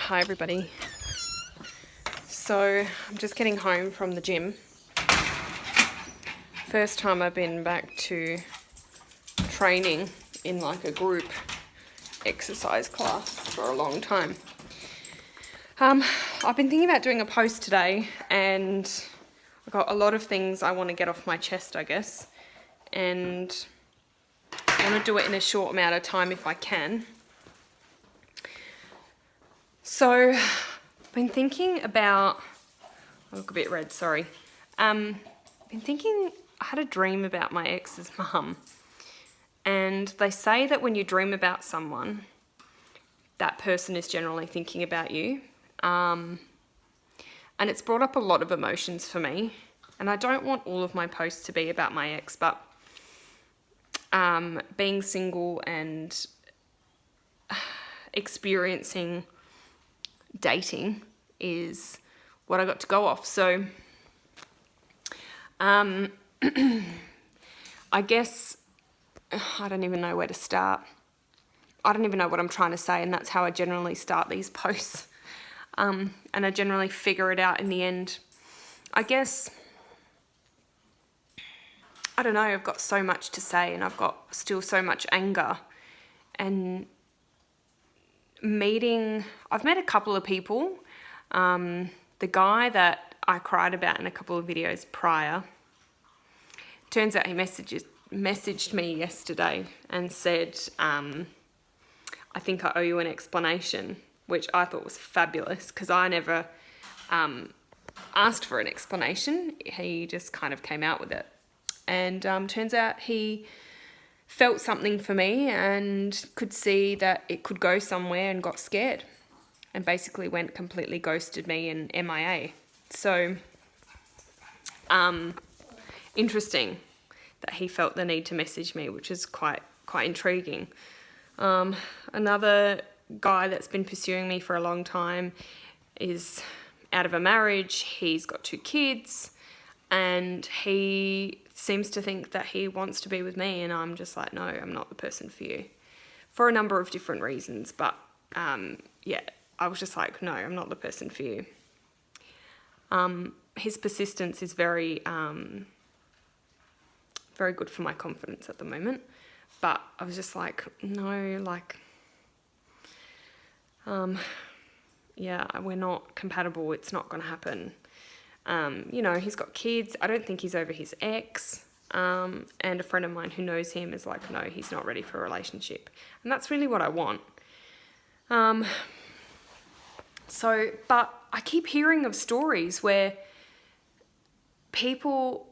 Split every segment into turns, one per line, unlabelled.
Hi everybody. So I'm just getting home from the gym. First time I've been back to training in like a group exercise class for a long time. I've been thinking about doing a post today, and I've got a lot of things I want to get off my chest, I guess, and I want to do it in a short amount of time if I can. So I've been thinking about, I look a bit red, sorry. I had a dream about my ex's mum, and they say that when you dream about someone, that person is generally thinking about you. And it's brought up a lot of emotions for me, and I don't want all of my posts to be about my ex, but being single and experiencing dating is what I got to go off. So I guess I don't even know where to start. I don't even know what I'm trying to say, and that's how I generally start these posts. And I generally figure it out in the end. I guess, I don't know, I've got so much to say, and I've got still so much anger. And I've met a couple of people. The guy that I cried about in a couple of videos prior, turns out he messaged me yesterday and said, I think I owe you an explanation, which I thought was fabulous because I never asked for an explanation. He just kind of came out with it. And turns out he felt something for me and could see that it could go somewhere and got scared and basically went completely ghosted me and MIA. So interesting that he felt the need to message me, which is quite intriguing. Another guy that's been pursuing me for a long time is out of a marriage. He's got 2 kids, and he seems to think that he wants to be with me, and I'm just like, no, I'm not the person for you, for a number of different reasons. But I was just like, no, I'm not the person for you. His persistence is very very good for my confidence at the moment, but I was just like, no, like, we're not compatible. It's not going to happen. He's got kids. I don't think he's over his ex. And a friend of mine who knows him is like, no, he's not ready for a relationship. And that's really what I want. But I keep hearing of stories where people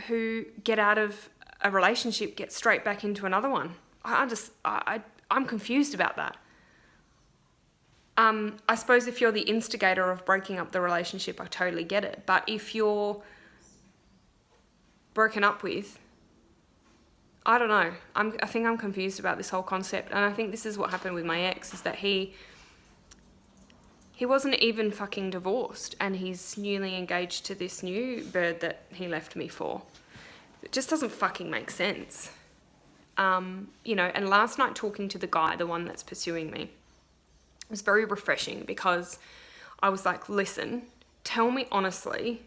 who get out of a relationship get straight back into another one. I'm confused about that. I suppose if you're the instigator of breaking up the relationship, I totally get it. But if you're broken up with, I don't know. I think I'm confused about this whole concept. And I think this is what happened with my ex, is that he wasn't even fucking divorced, and he's newly engaged to this new bird that he left me for. It just doesn't fucking make sense. And last night talking to the guy, the one that's pursuing me, it was very refreshing because I was like, listen, tell me honestly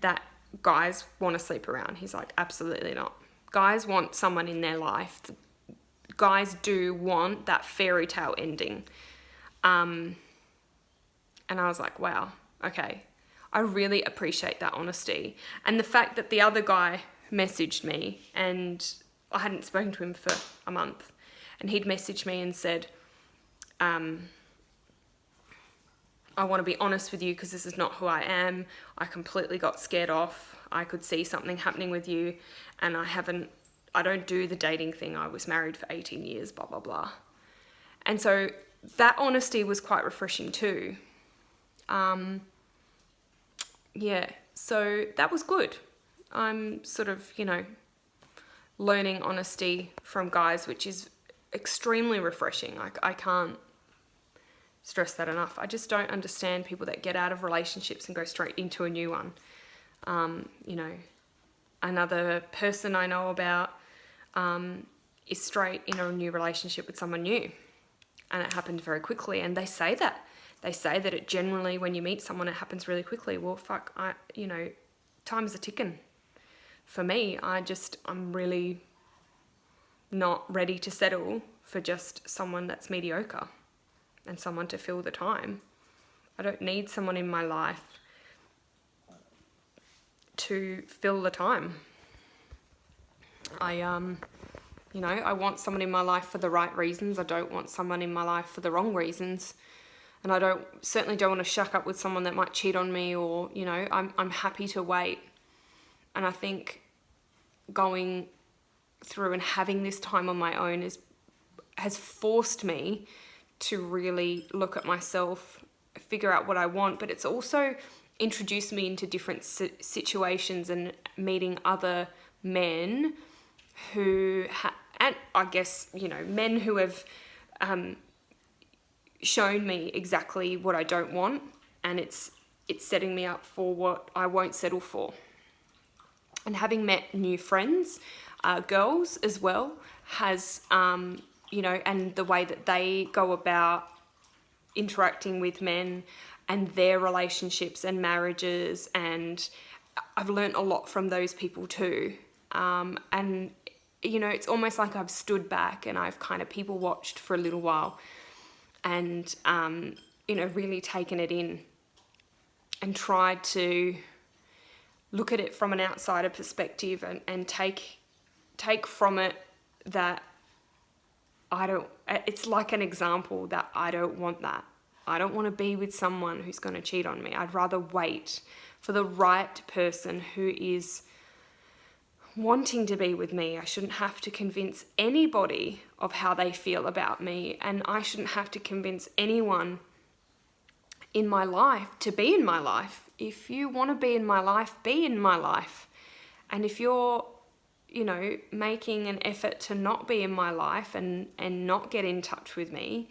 that guys want to sleep around. He's like, absolutely not. Guys want someone in their life. Guys do want that fairy tale ending. And I was like, wow, okay. I really appreciate that honesty. And the fact that the other guy messaged me, and I hadn't spoken to him for a month, and he'd messaged me and said, I want to be honest with you because this is not who I am. I completely got scared off. I could see something happening with you, and I don't do the dating thing. I was married for 18 years, blah, blah, blah. And so that honesty was quite refreshing too. So that was good. I'm sort of, learning honesty from guys, which is extremely refreshing. I can't stress that enough. I just don't understand people that get out of relationships and go straight into a new one. Another person I know about is straight in a new relationship with someone new. and it happened very quickly. And they say that it generally, when you meet someone, it happens really quickly. Well, fuck, time's a ticking. For me, I'm really not ready to settle for just someone that's mediocre and someone to fill the time. I don't need someone in my life to fill the time. I want someone in my life for the right reasons. I don't want someone in my life for the wrong reasons. And I certainly don't want to shack up with someone that might cheat on me, or, I'm happy to wait. And I think going through and having this time on my own has forced me to really look at myself, figure out what I want, but it's also introduced me into different situations and meeting other men who and I guess, men who have shown me exactly what I don't want, and it's setting me up for what I won't settle for. And having met new friends, girls as well, has, and the way that they go about interacting with men and their relationships and marriages, and I've learnt a lot from those people too. And, it's almost like I've stood back and I've kind of people watched for a little while and, really taken it in and tried to look at it from an outsider perspective and take from it that it's like an example that I don't want that. I don't want to be with someone who's going to cheat on me. I'd rather wait for the right person who is wanting to be with me. I shouldn't have to convince anybody of how they feel about me, and I shouldn't have to convince anyone in my life to be in my life. If you want to be in my life, be in my life. And if you're, making an effort to not be in my life and not get in touch with me,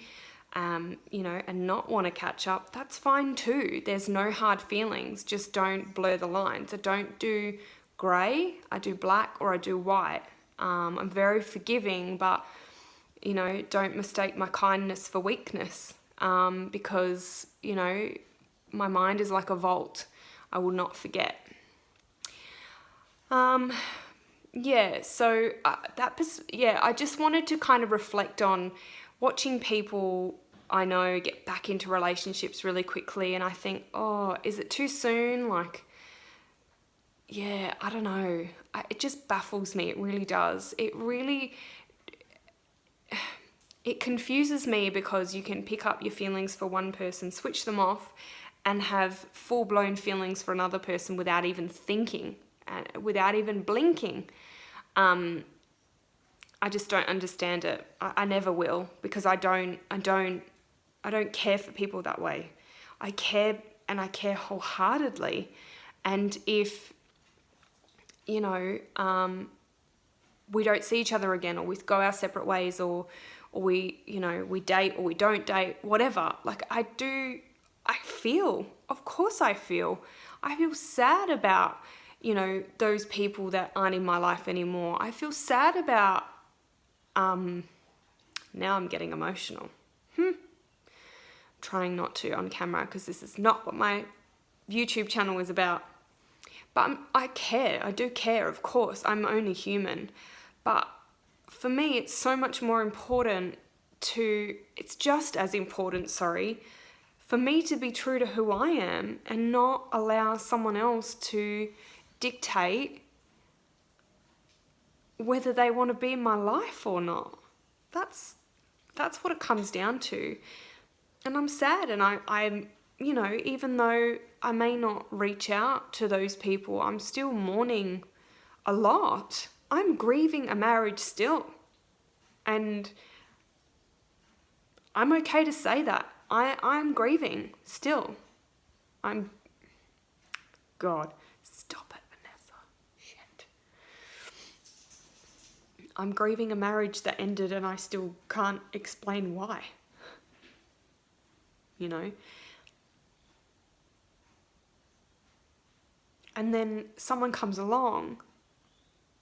and not want to catch up, that's fine too. There's no hard feelings. Just don't blur the lines. I don't do grey, I do black, or I do white. I'm very forgiving, but, don't mistake my kindness for weakness, because, my mind is like a vault. I will not forget. I just wanted to kind of reflect on watching people I know get back into relationships really quickly, and I think, oh, is it too soon? I don't know. It just baffles me. It really does. It confuses me, because you can pick up your feelings for one person, switch them off, and have full-blown feelings for another person without even thinking, without even blinking. I just don't understand it. I never will, because I don't care for people that way. I care, and I care wholeheartedly. And if, we don't see each other again, or we go our separate ways, or we, we date or we don't date, whatever. Of course I feel sad about, those people that aren't in my life anymore. I feel sad about, now I'm getting emotional. Trying not to on camera, because this is not what my YouTube channel is about. But I care. I do care, of course. I'm only human. But for me, it's so much more important it's just as important, for me to be true to who I am and not allow someone else to dictate whether they want to be in my life or not. That's what it comes down to. And I'm sad, and I'm, even though I may not reach out to those people, I'm still mourning a lot. I'm grieving a marriage still. And I'm okay to say that. I'm grieving still. God, stop it, Vanessa. Shit. I'm grieving a marriage that ended, and I still can't explain why. And then someone comes along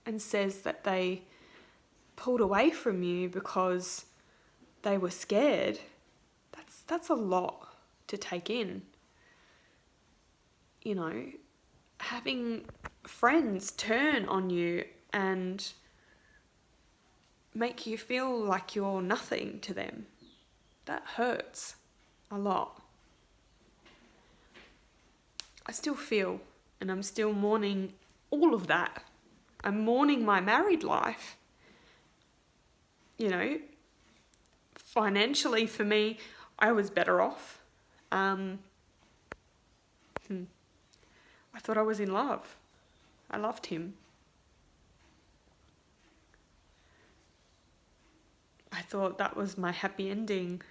and says that they pulled away from you because they were scared. That's a lot to take in. You know, having friends turn on you and make you feel like you're nothing to them. That hurts a lot. I still feel, and I'm still mourning all of that. I'm mourning my married life. You know, financially for me, I was better off. I thought I was in love. I loved him. I thought that was my happy ending,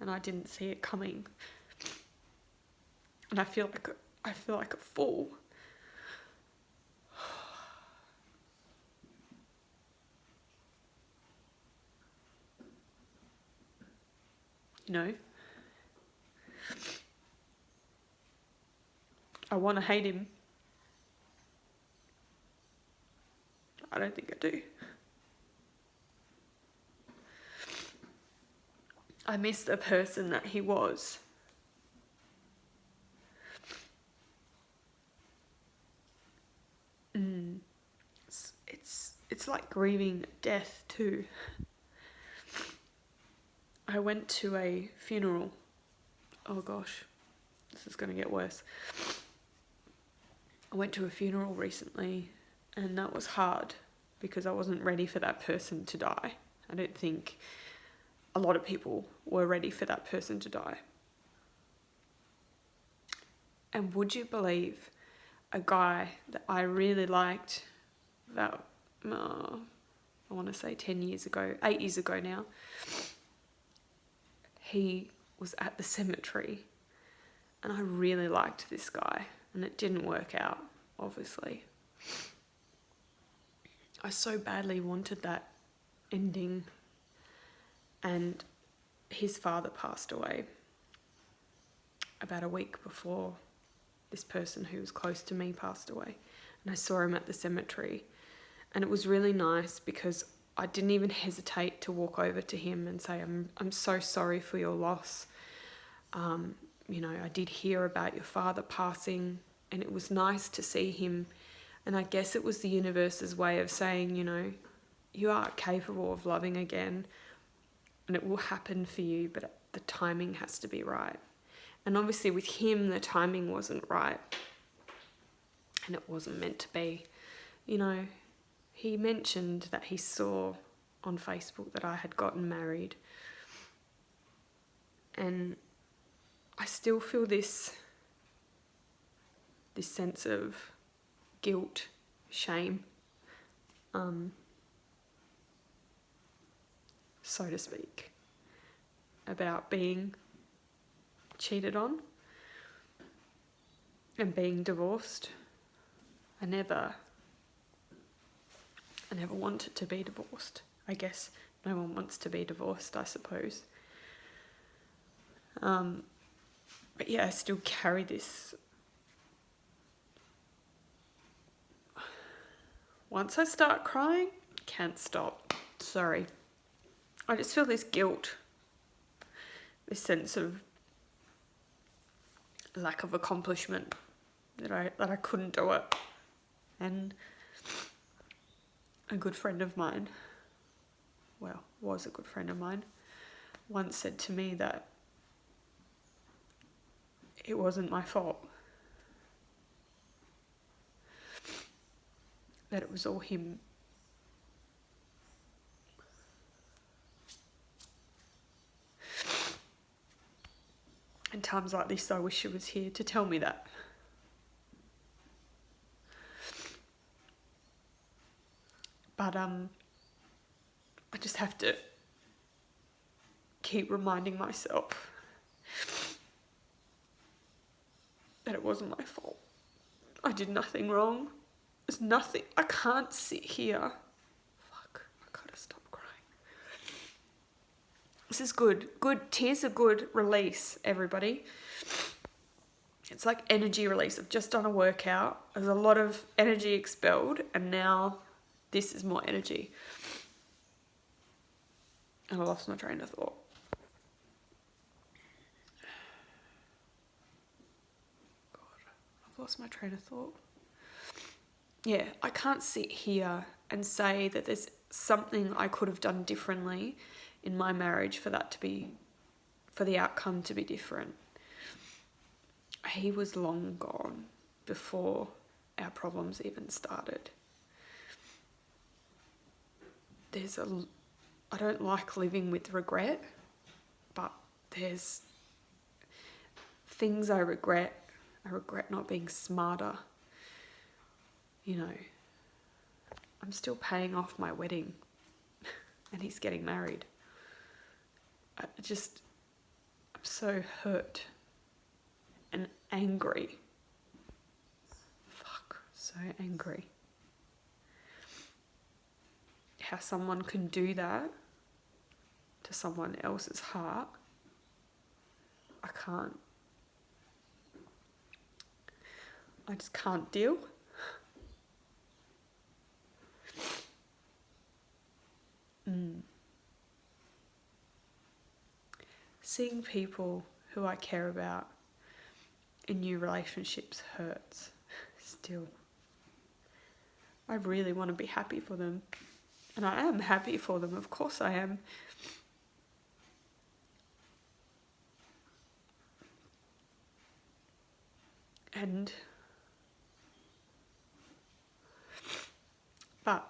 and I didn't see it coming. And I feel like a fool. You know? I want to hate him. I don't think I do. I miss the person that he was. It's like grieving death too. I went to a funeral. Oh gosh, this is going to get worse. I went to a funeral recently, and that was hard because I wasn't ready for that person to die. I don't think a lot of people were ready for that person to die. And would you believe a guy that I really liked about, I want to say 8 years ago now, he was at the cemetery, and I really liked this guy, and it didn't work out, obviously. I so badly wanted that ending, and his father passed away about a week before this person who was close to me passed away, and I saw him at the cemetery, and it was really nice because I didn't even hesitate to walk over to him and say, I'm so sorry for your loss. You know, I did hear about your father passing, and it was nice to see him. And I guess it was the universe's way of saying, you know, you are capable of loving again, and it will happen for you, but the timing has to be right. And obviously with him, the timing wasn't right, and it wasn't meant to be. You know, he mentioned that he saw on Facebook that I had gotten married, and I still feel this sense of guilt, shame, so to speak, about being cheated on and being divorced. I never wanted to be divorced. I guess no one wants to be divorced, I suppose. But yeah, I still carry this. Once I start crying, can't stop. Sorry. I just feel this guilt, this sense of lack of accomplishment, that I couldn't do it. And a good friend of mine, well, was a good friend of mine, once said to me that it wasn't my fault, that it was all him. And times like this, I wish she was here to tell me that. But I just have to keep reminding myself that it wasn't my fault. I did nothing wrong. There's nothing. I can't sit here. Fuck, I gotta stop crying. This is good. Good tears are good release, everybody. It's like energy release. I've just done a workout. There's a lot of energy expelled, and now this is more energy.
And I lost my train of thought. I've lost my train of thought. Yeah, I can't sit here and say that there's something I could have done differently in my marriage for the outcome to be different. He was long gone before our problems even started. I don't like living with regret, but there's things I regret. I regret not being smarter. You know, I'm still paying off my wedding and he's getting married. I'm so hurt and angry. So angry. How someone can do that to someone else's heart, I just can't deal. Seeing people who I care about in new relationships hurts still. I really want to be happy for them. And I am happy for them, of course I am. But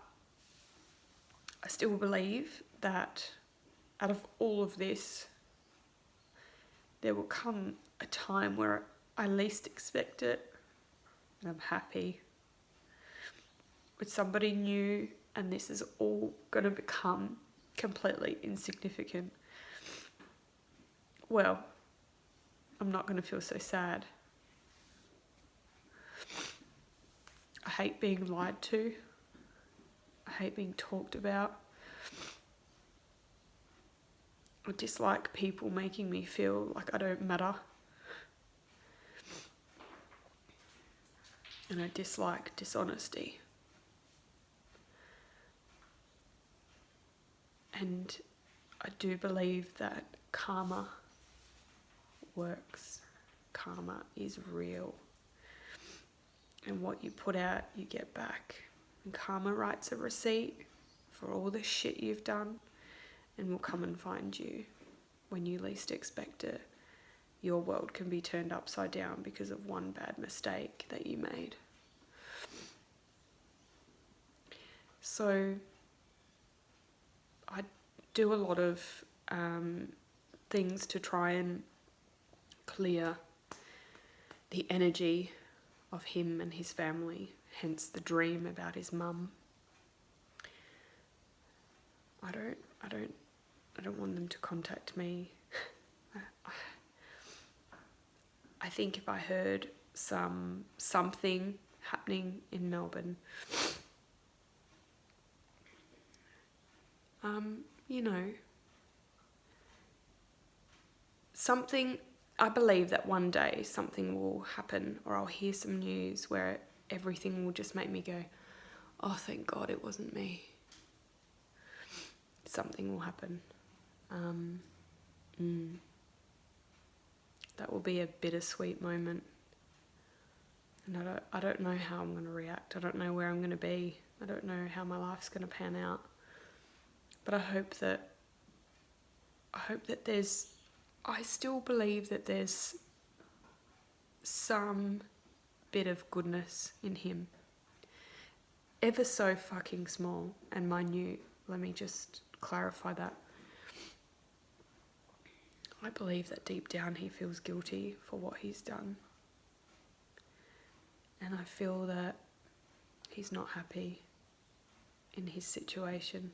I still believe that out of all of this, there will come a time where I least expect it and I'm happy with somebody new, and this is all going to become completely insignificant. Well, I'm not going to feel so sad. I hate being lied to. I hate being talked about. I dislike people making me feel like I don't matter. And I dislike dishonesty. And I do believe that karma works. Karma is real. And what you put out, you get back. And karma writes a receipt for all the shit you've done and will come and find you when you least expect it. Your world can be turned upside down because of one bad mistake that you made. So I do a lot of things to try and clear the energy of him and his family, hence the dream about his mum. I don't want them to contact me. I think if I heard something happening in Melbourne, something, I believe that one day something will happen, or I'll hear some news where everything will just make me go, oh, thank God it wasn't me. Something will happen. That will be a bittersweet moment. And I don't know how I'm going to react. I don't know where I'm going to be. I don't know how my life's going to pan out. But I still believe that there's some bit of goodness in him. Ever so fucking small and minute. Let me just clarify that. I believe that deep down he feels guilty for what he's done. And I feel that he's not happy in his situation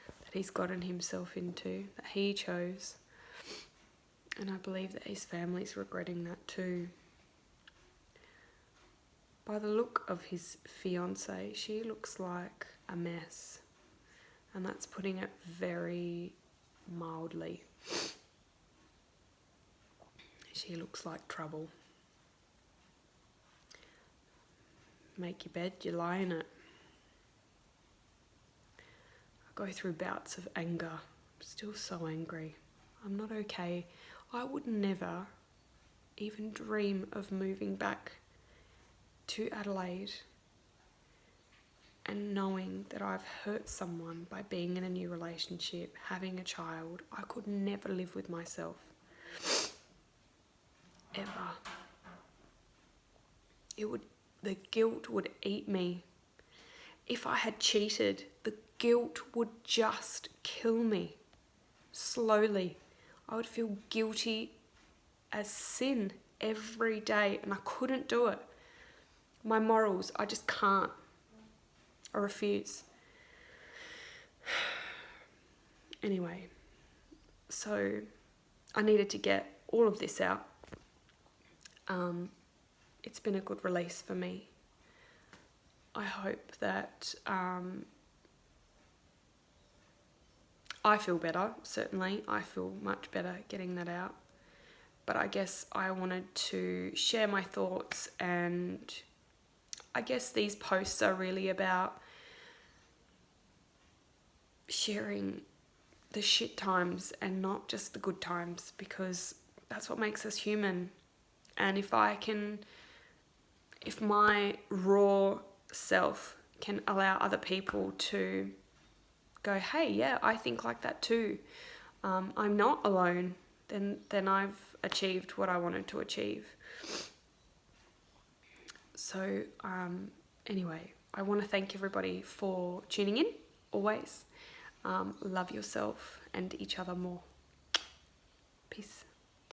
that he's gotten himself into, that he chose. And I believe that his family's regretting that too. By the look of his fiancée, she looks like a mess. And that's putting it very mildly. She looks like trouble. Make your bed, you lie in it. I go through bouts of anger Still so angry. I'm not okay. I would never even dream of moving back to Adelaide and knowing that I've hurt someone by being in a new relationship, having a child. I could never live with myself. Ever. The guilt would eat me. If I had cheated, the guilt would just kill me. Slowly. I would feel guilty as sin every day, and I couldn't do it. My morals, I just can't. I refuse. Anyway, so I needed to get all of this out. It's been a good release for me. I hope that I feel better, certainly. I feel much better getting that out. But I guess I wanted to share my thoughts, and I guess these posts are really about sharing the shit times and not just the good times, because that's what makes us human. And if my raw self can allow other people to go, hey, yeah, I think like that too. I'm not alone. Then I've achieved what I wanted to achieve. So anyway, I want to thank everybody for tuning in, always. Love yourself and each other more. Peace.